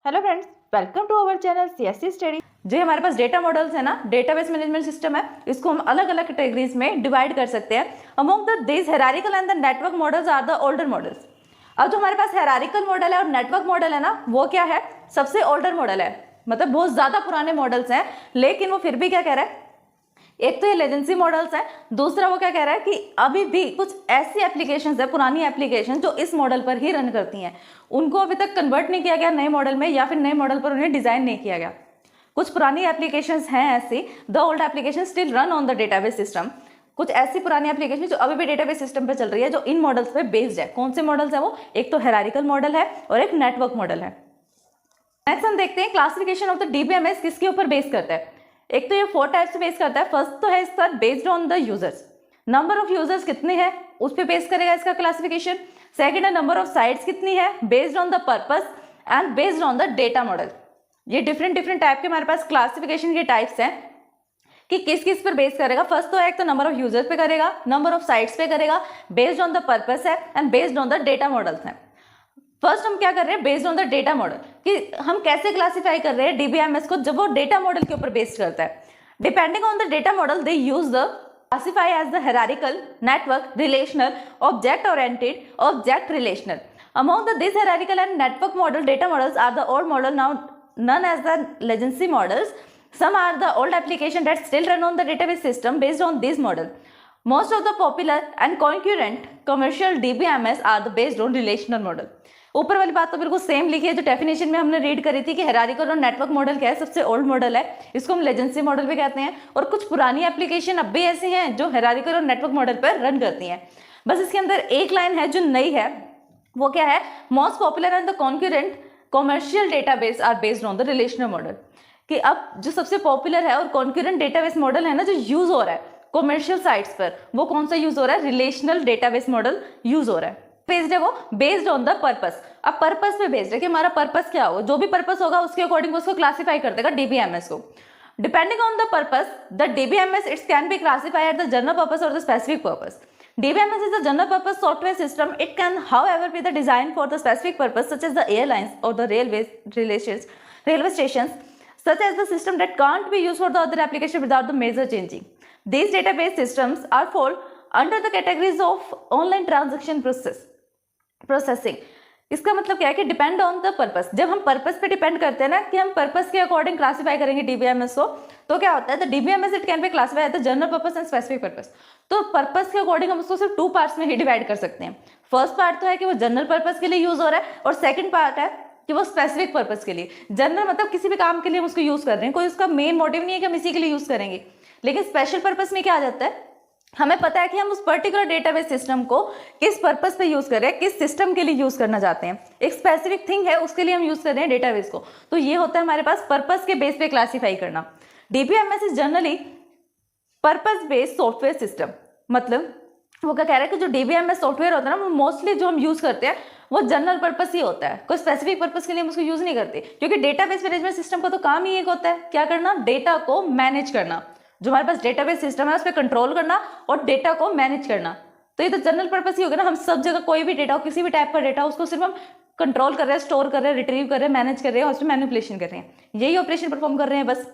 Hello friends, welcome to our channel CSC study. जो हमारे पास data models है ना, डेटाबेस मैनेजमेंट सिस्टम है, इसको हम अलग अलग कैटेगरीज में डिवाइड कर सकते हैं। Among the this hierarchical and the network models are the older models. अब जो हमारे पास हायरार्किकल मॉडल है और नेटवर्क मॉडल है ना, वो क्या है? सबसे ओल्डर मॉडल है, मतलब बहुत ज्यादा पुराने मॉडल्स हैं। लेकिन वो फिर भी क्या कह रहा है, एक तो ये लेजेंसी मॉडल्स है, दूसरा वो क्या कह रहा है कि अभी भी कुछ ऐसी एप्लीकेशंस है, पुरानी एप्लीकेशन जो इस मॉडल पर ही रन करती हैं, उनको अभी तक कन्वर्ट नहीं किया गया नए मॉडल में, या फिर नए मॉडल पर उन्हें डिजाइन नहीं किया गया। कुछ पुरानी एप्लीकेशंस हैं ऐसी, the old application still run on the database system. कुछ ऐसी पुरानी एप्लीकेशन जो अभी भी डेटाबेस सिस्टम पर चल रही है, जो इन मॉडल्स पे बेस्ड है। कौन से मॉडल्स है वो? एक तो हायरार्किकल मॉडल है और एक नेटवर्क मॉडल है। नेक्स्ट हम देखते हैं क्लासिफिकेशन ऑफ द डीबीएमएस किसके ऊपर बेस करता है। एक तो ये 4 टाइप्स से बेस करता है। फर्स्ट तो है इसका based on the users, number of users कितने हैं उस पे बेस करेगा इसका क्लासिफिकेशन। सेकंड है नंबर ऑफ साइट्स कितनी है, based on the purpose and based on the data model. ये डिफरेंट टाइप के हमारे पास क्लासिफिकेशन के टाइप्स हैं कि किस किस पर बेस करेगा। फर्स्ट तो है एक तो नंबर ऑफ यूजर्स पे करेगा, नंबर ऑफ साइट्स पे करेगा, बेस्ड ऑन द पर्पस है and based on the data models हैं। फर्स्ट हम क्या कर रहे हैं, based on the data model, कि हम कैसे क्लासिफाई कर रहे हैं डीबीएमएस को जब वो डेटा मॉडल के ऊपर बेस्ड करता है। Depending on the data model they use the classify as the hierarchical, network, relational, object oriented, object relational. Among this hierarchical and network model data models are the old model now known as the legacy models. Some are the old application that still run on the database system based on this model. Most of the popular and concurrent commercial DBMS are the based on relational model. ऊपर वाली बात तो बिल्कुल same लिखी है जो definition में हमने रीड करी थी कि हायरार्किकल और नेटवर्क मॉडल क्या है, सबसे ओल्ड मॉडल है, इसको हम लेजेंसी मॉडल भी कहते हैं। और कुछ पुरानी एप्लीकेशन अब भी ऐसी हैं जो हायरार्किकल और नेटवर्क मॉडल पर रन करती हैं। बस इसके अंदर एक लाइन है जो नई है, वो क्या है? Most popular and the concurrent commercial database are based on the relational model. कि अब जो सबसे पॉपुलर है और कॉन्क्यूरेंट डेटाबेस मॉडल है ना, जो यूज हो रहा है कॉमर्शियल साइट्स पर, वो कौन सा यूज हो रहा है? रिलेशनल डेटाबेस मॉडल यूज हो रहा है। बेस्ड है वो बेस्ड ऑन द पर्पस। अब पर्पस पे बेस्ड है कि हमारा पर्पस क्या होगा, जो भी पर्पस होगा उसके अकॉर्डिंग उसको क्लासिफाई कर देगा डीबीएमएस को। Depending on the purpose the DBMS its can be classified at the general purpose और the specific purpose. DBMS is a general purpose software system. It can, however, be the design for the specific purpose, such as the airlines or the railway stations, such as the system that can't be used for the other application without the major changing. These database systems are fall under the categories of online transaction processing. इसका मतलब क्या है कि depend on the purpose. जब हम purpose पे depend करते हैं ना कि हम पर्पस के अकॉर्डिंग क्लासिफाई करेंगे डीबीएमएस को, तो क्या होता है? The DBMS it can be classify as the general purpose and specific purpose. तो पर्पस के अकॉर्डिंग हम उसको सिर्फ 2 पार्ट्स में ही डिवाइड कर सकते हैं। फर्स्ट पार्ट तो है कि वो जनरल पर्पस के लिए यूज हो रहा है, और सेकंड पार्ट है कि वो स्पेसिफिक पर्पस के लिए। जनरल मतलब किसी भी काम के लिए हम उसको यूज कर रहे हैं, कोई उसका मेन मोटिव नहीं है कि हम इसी के लिए यूज करेंगे। लेकिन स्पेशल पर्पस में क्या आ जाता है, हमें पता है कि हम उस पर्टिकुलर डेटाबेस सिस्टम को किस पर्पस पे यूज कर रहे हैं, किस सिस्टम के लिए यूज करना चाहते हैं, एक स्पेसिफिक थिंग है उसके लिए हम यूज कर रहे हैं डेटाबेस को। तो ये होता है हमारे पास पर्पस के बेस पे क्लासिफाई करना। DBMS is generally purpose based software system. मतलब वो क्या कह रहा है कि जो डीबीएमएस सॉफ्टवेयर होता है ना, वो मोस्टली जो हम यूज करते हैं वो जनरल पर्पस ही होता है, कोई स्पेसिफिक पर्पस के लिए हम उसको यूज नहीं करते। क्योंकि डेटाबेस मैनेजमेंट सिस्टम का तो काम ही एक होता है, क्या करना? डेटा को मैनेज करना। जो हमारे पास डेटाबेस सिस्टम है उस पर कंट्रोल करना और डेटा को मैनेज करना। तो ये तो जनरल पर्पस ही होगा ना। हम सब जगह कोई भी डेटा हो, किसी भी टाइप का डेटा हो, उसको सिर्फ हम कंट्रोल कर रहे हैं, स्टोर कर रहे हैं, रिट्रीव कर रहे हैं, मैनेज कर रहे हैं और उसमें मैनिपुलेशन कर रहे हैं, यही ऑपरेशन परफॉर्म कर रहे हैं बस।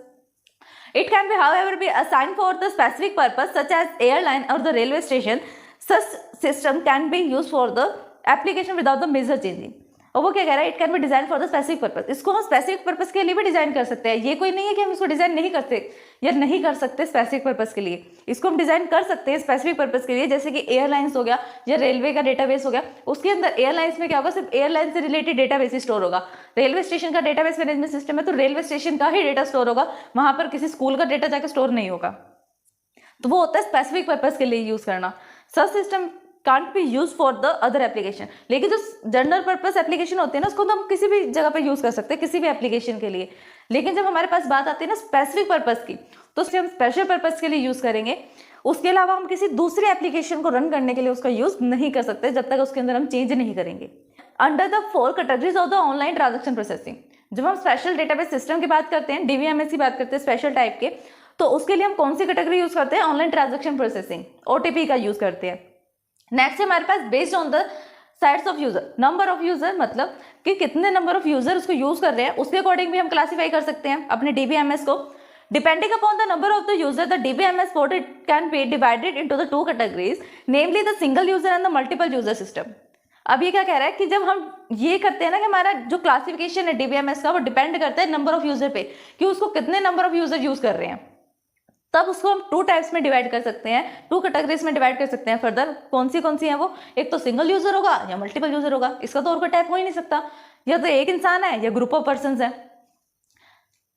It can be, however, be assigned for the specific purpose, such as airline or the railway station. Such system can be used for the application without the major changing. और वो क्या कह रहा है? It can B design for the specific purpose. इसको हम specific purpose के लिए भी डिजाइन कर सकते हैं। ये कोई नहीं है कि हम इसको डिजाइन नहीं करते या नहीं कर सकते स्पेसिफिक पर्पस के लिए। इसको हम डिजाइन कर सकते हैं स्पेसिफिक पर्पस के लिए, जैसे कि एयरलाइंस हो गया या रेलवे का डेटाबेस हो गया। उसके अंदर एयरलाइंस में क्या होगा? सिर्फ एयरलाइन से रिलेटेड डेटाबेस स्टोर होगा। रेलवे स्टेशन का डेटाबेस मैनेजमेंट सिस्टम है, तो रेलवे स्टेशन का ही डेटा स्टोर होगा, वहां पर किसी स्कूल का डेटा जाकर स्टोर नहीं होगा। तो वो होता है स्पेसिफिक पर्पस के लिए यूज करना। सच system can't be used for the other application। लेकिन जो जनरल पर्पस एप्लीकेशन होती है ना, उसको तो हम किसी भी जगह पर यूज कर सकते हैं, किसी भी एप्लीकेशन के लिए। लेकिन जब हमारे पास बात आती है ना स्पेसिफिक पर्पस की, तो उसे हम स्पेशल पर्पस के लिए यूज करेंगे। उसके अलावा हम किसी दूसरी एप्लीकेशन को रन करने के लिए उसका यूज नहीं कर सकते जब तक उसके अंदर हम चेंज नहीं करेंगे। Under the 4 categories of the online transaction processing, जब हम स्पेशल डेटाबेस सिस्टम की बात करते हैं, डीबीएमएस की बात करते हैं स्पेशल टाइप के, तो उसके लिए हम कौन सी कैटेगरी यूज करते हैं? ऑनलाइन ट्रांजेक्शन प्रोसेसिंग, ओटीपी का यूज करते हैं। नेक्स्ट हमारे पास based on the sites of user, number of user मतलब कि कितने नंबर ऑफ यूजर उसको यूज कर रहे हैं, उसके अकॉर्डिंग भी हम क्लासीफाई कर सकते हैं अपने DBMS को। Depending upon the number of the user the DBMS port can be divided into the 2 categories, namely the single user and the multiple user system. अब ये क्या कह रहा है कि जब हम ये करते हैं ना कि हमारा जो क्लासिफिकेशन है DBMS का वो डिपेंड करता है नंबर ऑफ यूजर पे, कि उसको कितने नंबर ऑफ यूजर यूज कर रहे हैं, तब उसको हम 2 टाइप्स में डिवाइड कर सकते हैं, 2 कैटेगरीज में डिवाइड कर सकते हैं। फर्दर कौन सी है वो, एक तो सिंगल यूजर होगा या मल्टीपल यूजर होगा, इसका तो और कोई टाइप हो ही नहीं सकता, या तो एक इंसान है या ग्रुप ऑफ पर्सन है।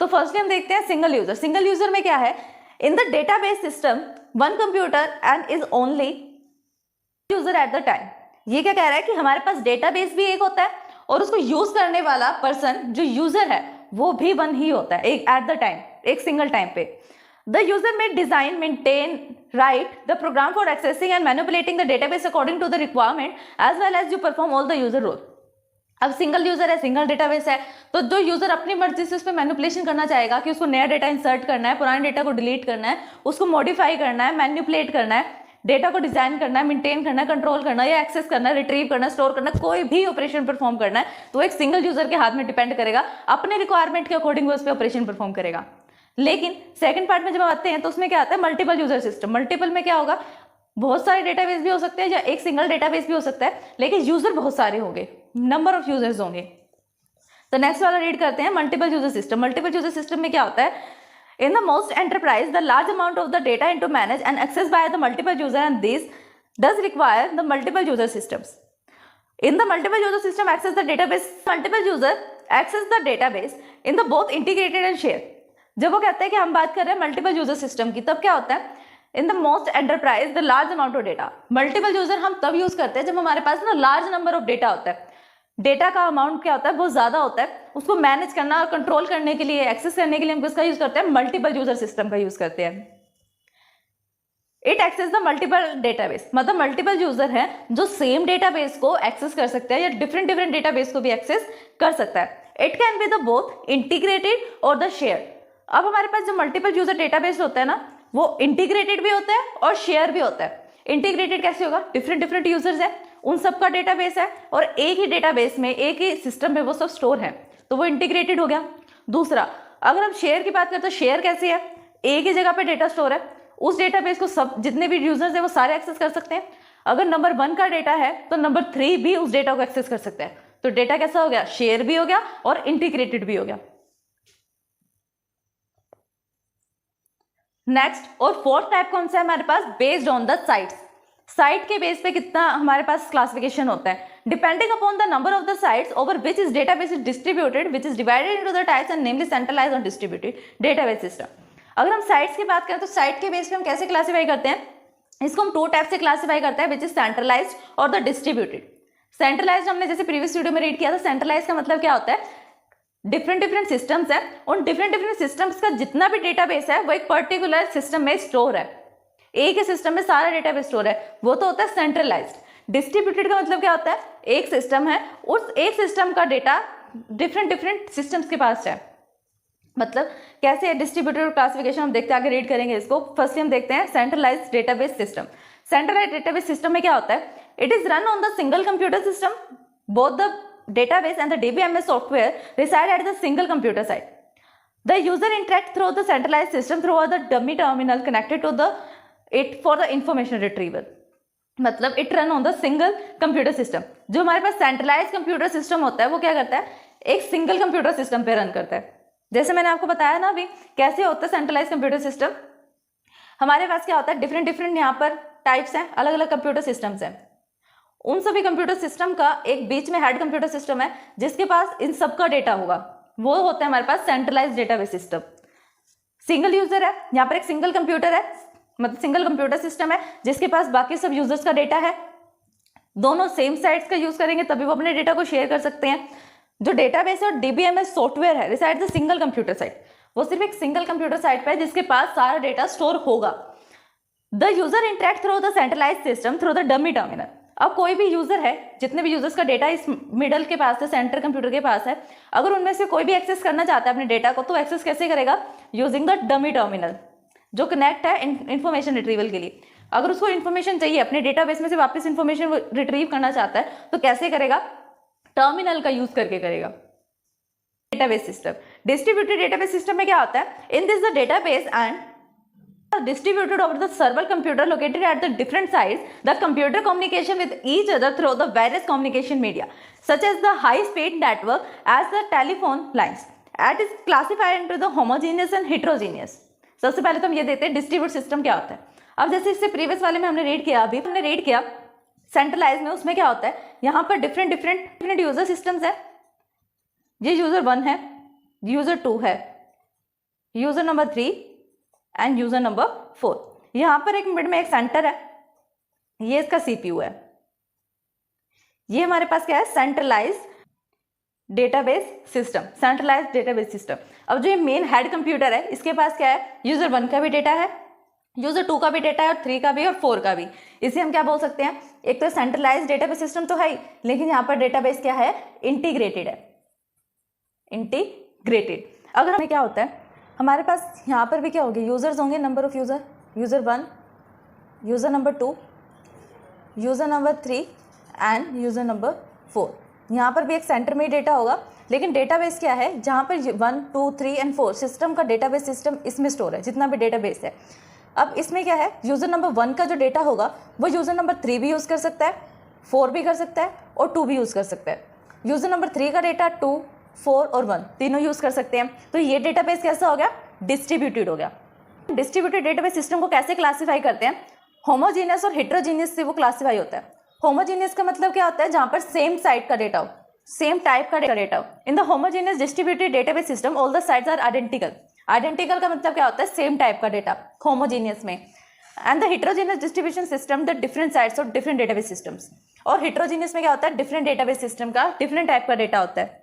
तो फर्स्टली हम देखते हैं सिंगल यूजर। सिंगल यूजर में क्या है, in the database system one computer and is only user at the time. ये क्या कह रहा है कि हमारे पास डेटाबेस भी एक होता है और उसको यूज करने वाला पर्सन जो यूजर है वो भी वन ही होता है, एक एट द टाइम, एक सिंगल टाइम पे। The user may design, maintain, write the program for accessing and manipulating the database according to the requirement as well as you perform all the user role। अब single user है, single database है, तो जो user अपनी मर्जी से उस पर मैनिपुलेशन करना चाहेगा कि उसको नया डेटा इंसर्ट करना है, पुराने डेटा को डिलीट करना है, उसको मॉडिफाई करना है, मैनिपुलेट करना है, डेटा को डिजाइन करना है, मेंटेन करना है, कंट्रोल करना है या एक्सेस करना है, रिट्रीव करना है, स्टोर करना है, कोई भी ऑपरेशन परफॉर्म करना है, तो एक सिंगल यूजर के हाथ में डिपेंड करेगा, अपने रिक्वायरमेंट के अकॉर्डिंग वो उस पर ऑपरेशन परफॉर्म करेगा। लेकिन सेकंड पार्ट में जब आते हैं तो उसमें क्या आता है, मल्टीपल यूजर सिस्टम। मल्टीपल में क्या होगा, बहुत सारे डेटाबेस भी हो सकते हैं या एक सिंगल डेटाबेस भी हो सकता है, लेकिन यूजर बहुत सारे होंगे, नंबर ऑफ यूजर्स होंगे। तो नेक्स्ट वाला रीड करते हैं, multiple user system. Multiple user system में क्या होता है, in the most enterprise the large amount of the data into manage and access by the multiple user and this does require the multiple user systems. In the multiple user system access the database, multiple user access the database in the both integrated and share। जब वो कहता है कि हम बात कर रहे हैं मल्टीपल यूजर सिस्टम की, तब क्या होता है, in the most enterprise the large amount of data. Multiple user हम तब यूज करते हैं जब हमारे पास ना लार्ज नंबर ऑफ डेटा होता है, डेटा का अमाउंट क्या होता है बहुत ज्यादा होता है, उसको मैनेज करना और कंट्रोल करने के लिए, एक्सेस करने के लिए हम किसका यूज करते हैं, मल्टीपल यूजर सिस्टम का यूज करते हैं। It access the multiple database, मतलब मल्टीपल यूजर है जो सेम डेटाबेस को एक्सेस कर सकते हैं या डिफरेंट डेटाबेस को भी एक्सेस कर सकता है। It can be the both integrated और द शेयर। अब हमारे पास जो मल्टीपल यूजर डेटाबेस होता है ना, वो इंटीग्रेटेड भी होता है और शेयर भी होता है। इंटीग्रेटेड कैसे होगा, डिफरेंट यूजर्स है, उन सबका डेटाबेस है और एक ही डेटाबेस में, एक ही सिस्टम में वो सब स्टोर है, तो वो इंटीग्रेटेड हो गया। दूसरा, अगर हम शेयर की बात करें तो शेयर कैसे है, एक ही जगह पे डेटा स्टोर है, उस डेटाबेस को सब जितने भी यूजर्स है वो सारे एक्सेस कर सकते हैं। अगर नंबर 1 का डेटा है तो नंबर 3 भी उस डेटा को एक्सेस कर सकता है, तो डेटा कैसा हो गया, शेयर भी हो गया और इंटीग्रेटेड भी हो गया। नेक्स्ट और फोर्थ टाइप कौन सा है हमारे पास, based on the sites. Site के बेस पे कितना हमारे पास क्लासिफिकेशन होता है, depending upon the number of the sites over which is database is distributed, which is divided into the types and namely centralised और डिस्ट्रीब्यूटेड डेटाबेस सिस्टम। अगर हम साइट्स की बात करें तो साइट के बेस पे हम कैसे क्लासीफाई करते हैं, इसको हम 2 टाइप से क्लासीफाई करते हैं, विच इज सेंट्रलाइज्ड और द डिस्ट्रीब्यूटेड। सेंट्रलाइज्ड हमने जैसे प्रीवियस वीडियो में रीड किया था, सेंट्रलाइज्ड का मतलब क्या होता है, डिफरेंट सिस्टम्स है, उन डिफरेंट सिस्टम्स का जितना भी डेटाबेस है वो एक पर्टिकुलर सिस्टम में स्टोर है, एक ही सिस्टम में सारा डेटाबेस स्टोर है, वो तो होता है सेंट्रलाइज्ड। डिस्ट्रीब्यूटेड का मतलब क्या होता है, एक सिस्टम है, उस एक सिस्टम का डेटा डिफरेंट सिस्टम्स के पास है। मतलब कैसे डिस्ट्रीब्यूटेड क्लासिफिकेशन हम देखते हैं, आगे रीड करेंगे इसको। फर्स्टली हम देखते हैं centralised database system. Centralised database system में क्या होता है, it is run on the single computer system, both the database and the DBMS software reside at the single computer site. The user interact through the centralized system through the dummy terminal connected to it for the information retrieval. मतलब it run on the single computer system। जो हमारे पास centralized computer system होता है वो क्या करता है, एक single computer system पे रन करता है। जैसे मैंने आपको बताया ना अभी कैसे होता है centralized computer system, हमारे पास क्या होता है, डिफरेंट यहाँ पर टाइप्स हैं, अलग अलग कंप्यूटर सिस्टम्स हैं। उन सभी कंप्यूटर सिस्टम का एक बीच में हेड कंप्यूटर सिस्टम है जिसके पास इन सब का डेटा होगा, वो होता है हमारे पास centralised database system. Single user है, यहाँ पर एक सिंगल कंप्यूटर है, मतलब सिंगल कंप्यूटर सिस्टम है जिसके पास बाकी सब यूजर्स का डेटा है, दोनों सेम साइट्स का यूज करेंगे तभी वो अपने डेटा को शेयर कर सकते हैं। जो डेटाबेस और DBMS सॉफ्टवेयर है reside the single computer site, वो सिर्फ एक सिंगल कंप्यूटर साइट पर है जिसके पास सारा डेटा स्टोर होगा। The user interact through the centralised system through the dummy terminal. अब कोई भी यूजर है, जितने भी यूजर्स का डेटा इस मिडल के पास है, सेंटर कंप्यूटर के पास है, अगर उनमें से कोई भी एक्सेस करना चाहता है अपने डेटा को तो एक्सेस कैसे करेगा, यूजिंग द डमी टर्मिनल जो कनेक्ट है इंफॉर्मेशन रिट्रीवल के लिए। अगर उसको इन्फॉर्मेशन चाहिए, अपने डेटाबेस में से वापस इन्फॉर्मेशन रिट्रीव करना चाहता है, तो कैसे करेगा? टर्मिनल का यूज करके करेगा। Database system, distributed database system में क्या होता है? In this the database and distributed over the several computer located at the different sites, the computer communication with each other through the various communication media such as the high speed network as the telephone lines and is classified into the homogeneous and heterogeneous। सबसे पहले तो हम ये देते हैं distribute system क्या होता है। अब जैसे इससे प्रीवियस वाले में हमने रीड किया, अभी हमने रीड किया सेंट्रलाइज में, उसमें क्या होता है? यहाँ पर डिफरेंट यूजर सिस्टम्स है। ये यूजर 1 है, यूजर 2 है, user number 3 and user number 4। यहां पर एक मिड में एक सेंटर है, ये इसका सीपीयू है। ये हमारे पास क्या है? Centralised database system, centralised database system. अब जो ये मेन हेड कंप्यूटर है, इसके पास क्या है? यूजर 1 का भी डेटा है, यूजर 2 का भी डेटा है, और 3 का भी और 4 का भी। इसे हम क्या बोल सकते हैं? एक तो सेंट्रलाइज्ड डेटाबेस सिस्टम तो है ही, लेकिन यहाँ पर डेटाबेस क्या है? इंटीग्रेटेड है, इंटीग्रेटेड। अगर हमें क्या होता है, हमारे पास यहाँ पर भी क्या होंगे? यूजर्स होंगे, number of user, user 1, user number 2, user number 3 and user number 4। यहाँ पर भी एक सेंटर में ही डेटा होगा, लेकिन डेटाबेस क्या है? जहाँ पर 1, 2, 3 एंड 4 सिस्टम का डेटाबेस सिस्टम इसमें स्टोर है, जितना भी डेटाबेस है। अब इसमें क्या है? यूजर नंबर 1 का जो डेटा होगा वो यूजर नंबर 3 भी यूज़ कर सकता है, 4 भी कर सकता है और 2 भी यूज़ कर सकता है। यूजर नंबर 3 का डेटा 2, 4 और 1 तीनों यूज कर सकते हैं। तो ये डेटाबेस कैसा हो गया? डिस्ट्रीब्यूटेड हो गया। डिस्ट्रीब्यूटेड डेटाबेस सिस्टम को कैसे क्लासिफाई करते हैं? होमोजीनियस और हेटेरोजीनियस से वो क्लासिफाई होता है। होमोजीनियस का मतलब क्या होता है? जहां पर सेम साइट का डेटा हो, सेम टाइप का डेटा हो। In the homogeneous distributed database system all the sites are identical. Identical का मतलब क्या होता है? सेम टाइप का डेटा, होमोजीनियस में। And the heterogeneous distribution system the different sites of different database systems. और हेटेरोजीनियस में क्या होता है? डिफरेंट डेटाबेस सिस्टम का डिफरेंट टाइप का डेटा होता है।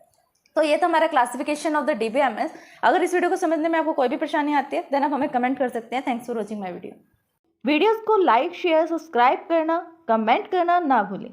तो ये था हमारा क्लासिफिकेशन ऑफ द डीबीएमएस। अगर इस वीडियो को समझने में आपको कोई भी परेशानी आती है, देन आप हमें कमेंट कर सकते हैं। Thanks for watching my video. Videos को लाइक, शेयर, सब्सक्राइब करना, कमेंट करना ना भूलें।